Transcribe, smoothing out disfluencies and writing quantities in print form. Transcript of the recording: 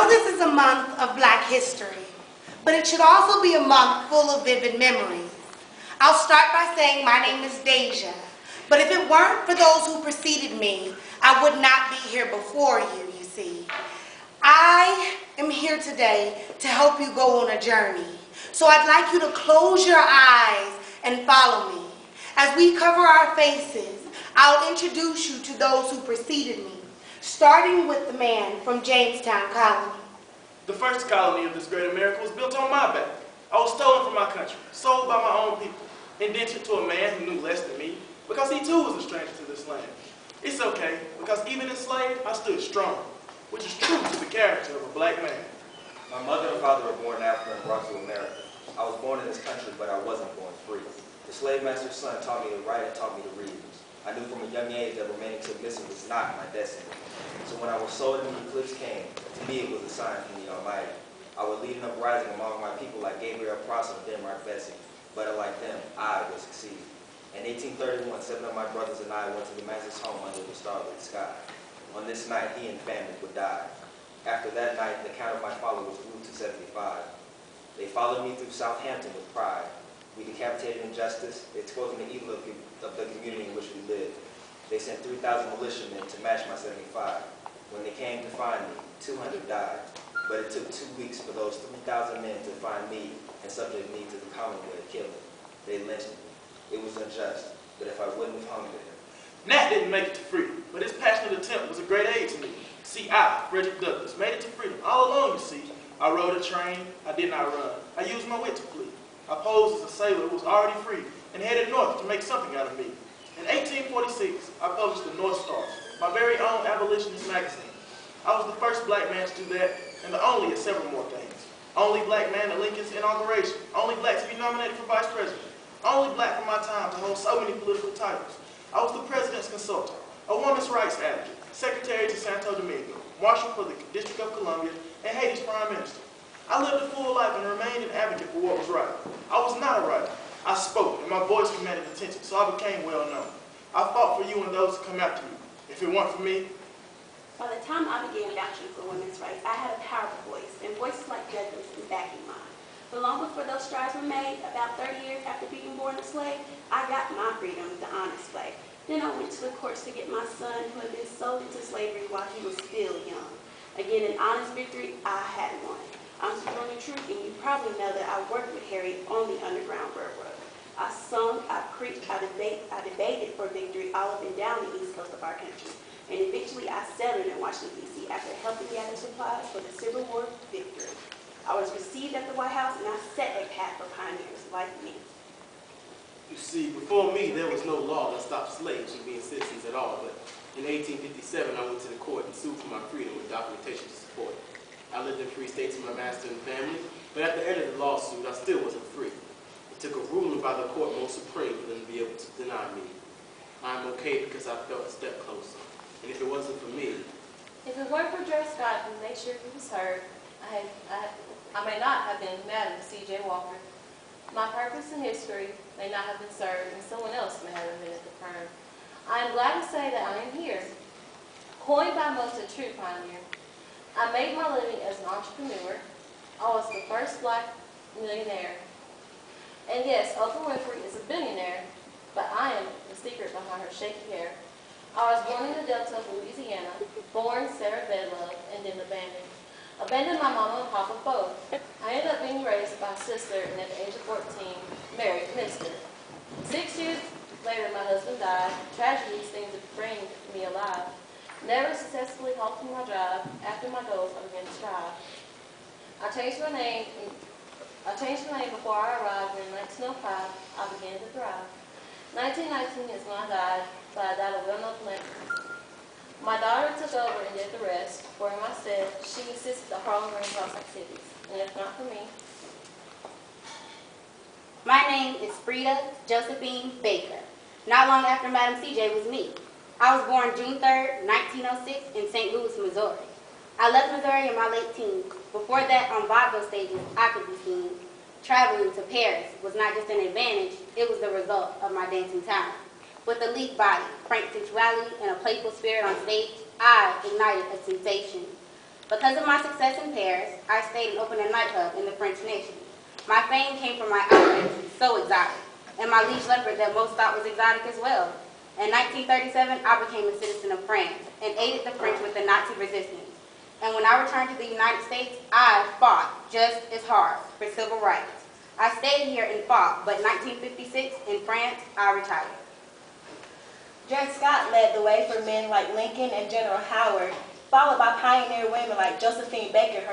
know this is a month of Black history, but it should also be a month full of vivid memories. I'll start by saying my name is Deja, but if it weren't for those who preceded me, I would not be here before you, you see. I am here today to help you go on a journey. So I'd like you to close your eyes and follow me. As we cover our faces, I'll introduce you to those who preceded me, starting with the man from Jamestown Colony. The first colony of this great America was built on my back. I was stolen from my country, sold by my own people, indentured to a man who knew less than me, because he too was a stranger to this land. It's okay, because even enslaved, I stood strong, which is true to the character of a Black man. My mother and father were born in Africa and brought to America. I was born in this country, but I wasn't born free. The slave master's son taught me to write and taught me to read. I knew from a young age that remaining submissive was not my destiny. So when I was sold and the eclipse came, to me it was a sign from the Almighty. I would lead an uprising among my people like Gabriel Prosser and Denmark Vesey, but unlike them, I would succeed. In 1831, 7 of my brothers and I went to the master's home under the starlit sky. On this night, he and family would die. After that night, the count of my followers grew to 75. They followed me through Southampton with pride. We decapitated injustice, exposing the evil of the community in which we lived. They sent 3,000 militiamen to match my 75. When they came to find me, 200 died. But it took 2 weeks for those 3,000 men to find me and subject me to the common way of killing. They lynched me. It was unjust, but if I wouldn't have hung there. Nat didn't make it to freedom, but his passionate attempt was a great aid to me. See, I, Frederick Douglass, made it to freedom all alone, you see. I rode a train, I did not run. I used my wit to flee. I posed as a sailor who was already free and headed north to make something out of me. In 1846, I published the North Star, my very own abolitionist magazine. I was the first Black man to do that, and the only at several more things. Only Black man at Lincoln's inauguration. Only Black to be nominated for vice president. Only Black for my time to hold so many political titles. I was the president's consultant, a women's rights advocate, secretary to Santo Domingo, marshal for the District of Columbia, and Haiti's prime minister. I lived a full life and remained an advocate for what was right. I was not a writer. I spoke, and my voice commanded attention, so I became well known. I fought for you and those who come after you. If it weren't for me. By the time I began vouching for women's rights, I had a powerful voice, and voices like Douglas was backing mine. But long before those strides were made, about 30 years after being born a slave, I got my freedom the honest way. Then I went to the courts to get my son, who had been sold into slavery while he was still young. Again, an honest victory, I had won. I'm telling the truth, and you probably know that I worked with Harry on the Underground Railroad. I sung, I preached, I debated for victory all up and down the east coast of our country. And eventually I settled in Washington, D.C. after helping gather supplies for the Civil War victory. I was received at the White House, and I set a path for pioneers like me. You see, before me, there was no law that stopped slaves from being citizens at all, but in 1857, I went to the court and sued for my freedom with documentation to support it. I lived in free states with my master and family, but at the end of the lawsuit, I still wasn't free. It took a ruling by the court most supreme for them to be able to deny me. I'm okay because I felt a step closer. And if it wasn't for me... If it weren't for Dre Scott, who made sure he was heard, I may not have been Madam C.J. Walker. My purpose in history may not have been served, and someone else may have been at the firm. I am glad to say that I am here. Coined by most a true pioneer, I made my living as an entrepreneur. I was the first Black millionaire. And yes, Oprah Winfrey is a billionaire, but I am the secret behind her shaky hair. I was born in the Delta of Louisiana, born Sarah Bedlove, and then abandoned. Abandoned my mama and papa both. I ended up being raised by a sister, and at the age of 14, married Mr. 6 years later, my husband died. Tragedies seemed to bring me alive. Never successfully halting my drive. After my goals, I began to strive. I changed my name before I arrived, and in 1905, I began to thrive. 1919 is when I died, but I died a well-known philanthropist. My daughter took over and did the rest. For him, I said, she insisted the Harlem Renaissance activities, and if not for me. My name is Frida Josephine Baker. Not long after Madam C.J. was me. I was born June 3rd, 1906 in St. Louis, Missouri. I left Missouri in my late teens. Before that, on vaudeville stages, I could be seen. Traveling to Paris was not just an advantage, it was the result of my dancing talent. With a lead body, frank sexuality, and a playful spirit on stage, I ignited a sensation. Because of my success in Paris, I stayed and opened a nightclub in the French nation. My fame came from my outfits, so exotic, and my liege leopard that most thought was exotic as well. In 1937, I became a citizen of France and aided the French with the Nazi resistance. And when I returned to the United States, I fought just as hard for civil rights. I stayed here and fought, but in 1956, in France, I retired. Dred Scott led the way for men like Lincoln and General Howard, followed by pioneer women like Josephine Baker,